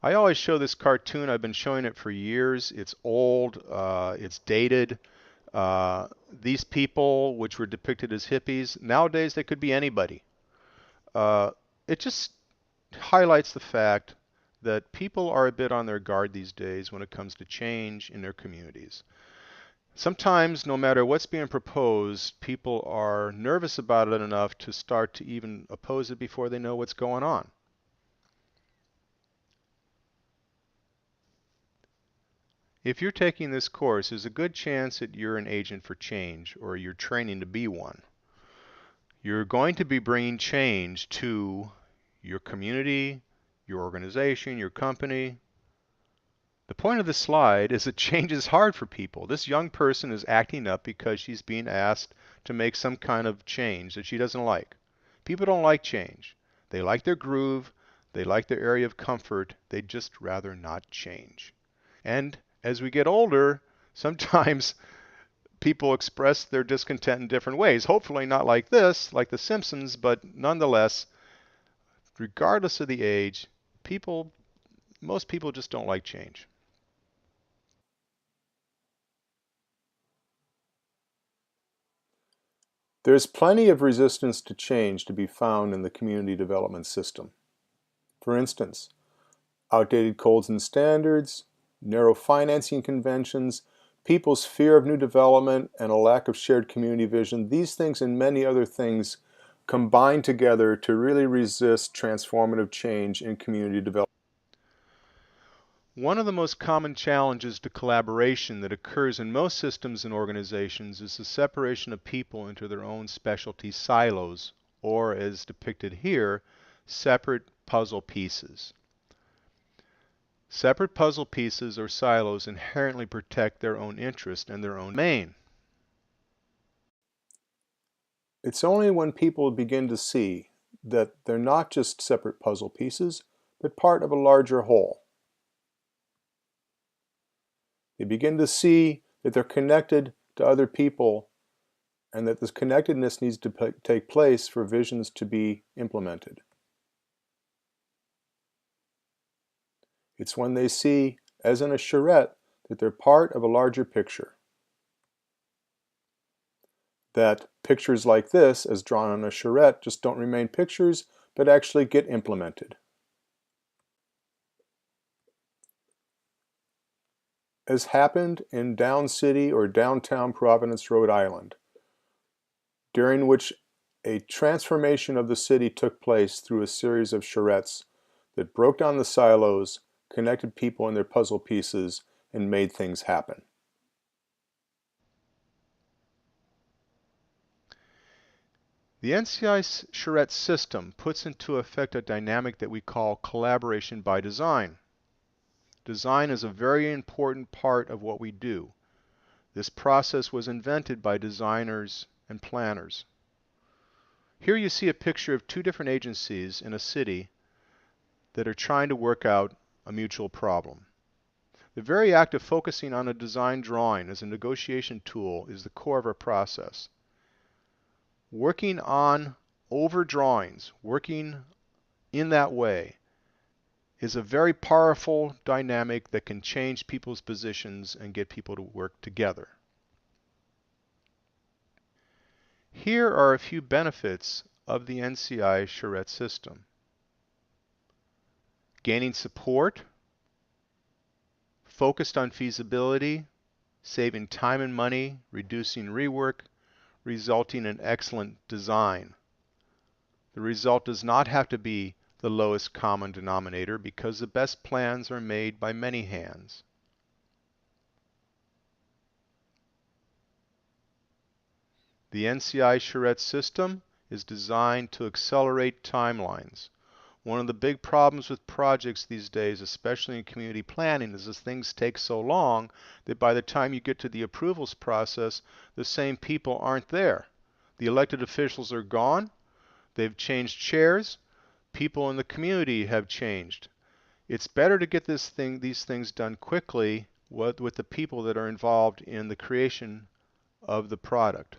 I always show this cartoon. I've been showing it for years. It's old, it's dated. These people, which were depicted as hippies, nowadays they could be anybody. Uh, it just highlights the fact that people are a bit on their guard these days when it comes to change in their communities. Sometimes, no matter what's being proposed, people are nervous about it enough to start to even oppose it before they know what's going on. If you're taking this course, there's a good chance that you're an agent for change or you're training to be one. You're going to be bringing change to your community, your organization, your company. The point of this slide is that change is hard for people. This young person is acting up because she's being asked to make some kind of change that she doesn't like. People don't like change. They like their groove. They like their area of comfort. They'd just rather not change. And as we get older, sometimes people express their discontent in different ways. Hopefully not like this, like The Simpsons, but nonetheless, regardless of the age, most people just don't like change. There's plenty of resistance to change to be found in the community development system. For instance, outdated codes and standards, narrow financing conventions, people's fear of new development, and a lack of shared community vision, these things and many other things combine together to really resist transformative change in community development. One of the most common challenges to collaboration that occurs in most systems and organizations is the separation of people into their own specialty silos, or as depicted here, separate puzzle pieces. Separate puzzle pieces or silos inherently protect their own interest and their own domain. It's only when people begin to see that they're not just separate puzzle pieces, but part of a larger whole. They begin to see that they're connected to other people and that this connectedness needs to take place for visions to be implemented. It's when they see, as in a charrette, that they're part of a larger picture. That pictures like this, as drawn on a charrette, just don't remain pictures, but actually get implemented. As happened in Down City or downtown Providence, Rhode Island, during which a transformation of the city took place through a series of charrettes that broke down the silos, connected people and their puzzle pieces, and made things happen. The NCI charrette system puts into effect a dynamic that we call collaboration by design. Design is a very important part of what we do. This process was invented by designers and planners. Here you see a picture of two different agencies in a city that are trying to work out a mutual problem. The very act of focusing on a design drawing as a negotiation tool is the core of our process. Working on over drawings, working in that way, is a very powerful dynamic that can change people's positions and get people to work together. Here are a few benefits of the NCI charrette system. Gaining support, focused on feasibility, saving time and money, reducing rework, resulting in excellent design. The result does not have to be the lowest common denominator because the best plans are made by many hands. The NCI charrette system is designed to accelerate timelines. One of the big problems with projects these days, especially in community planning, is that things take so long that by the time you get to the approvals process, the same people aren't there. The elected officials are gone. They've changed chairs. People in the community have changed. It's better to get these things done quickly with the people that are involved in the creation of the product.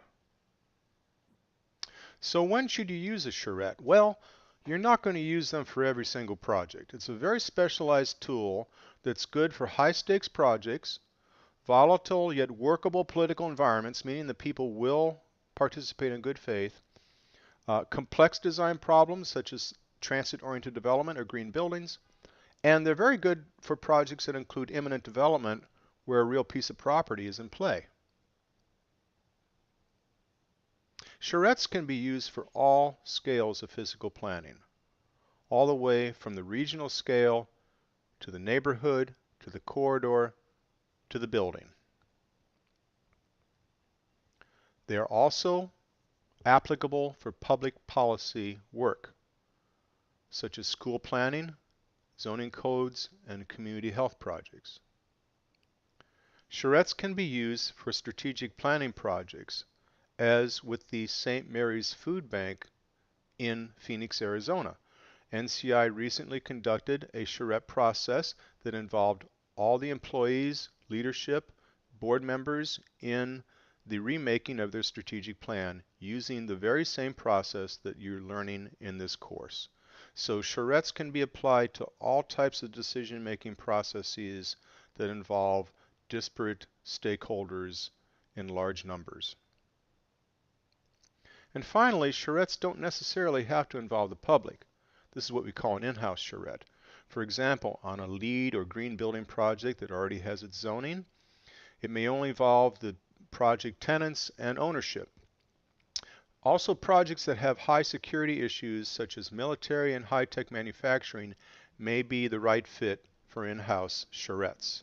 So when should you use a charrette? Well, you're not going to use them for every single project. It's a very specialized tool that's good for high stakes projects, volatile yet workable political environments, meaning that people will participate in good faith, complex design problems such as transit-oriented development or green buildings, and they're very good for projects that include imminent development where a real piece of property is in play. Charrettes can be used for all scales of physical planning, all the way from the regional scale to the neighborhood, to the corridor, to the building. They are also applicable for public policy work, such as school planning, zoning codes, and community health projects. Charrettes can be used for strategic planning projects, as with the St. Mary's Food Bank in Phoenix, Arizona. NCI recently conducted a charrette process that involved all the employees, leadership, board members in the remaking of their strategic plan using the very same process that you're learning in this course. So charrettes can be applied to all types of decision-making processes that involve disparate stakeholders in large numbers. And finally, charrettes don't necessarily have to involve the public. This is what we call an in-house charrette. For example, on a LEED or green building project that already has its zoning, it may only involve the project tenants and ownership. Also, projects that have high security issues such as military and high-tech manufacturing may be the right fit for in-house charrettes.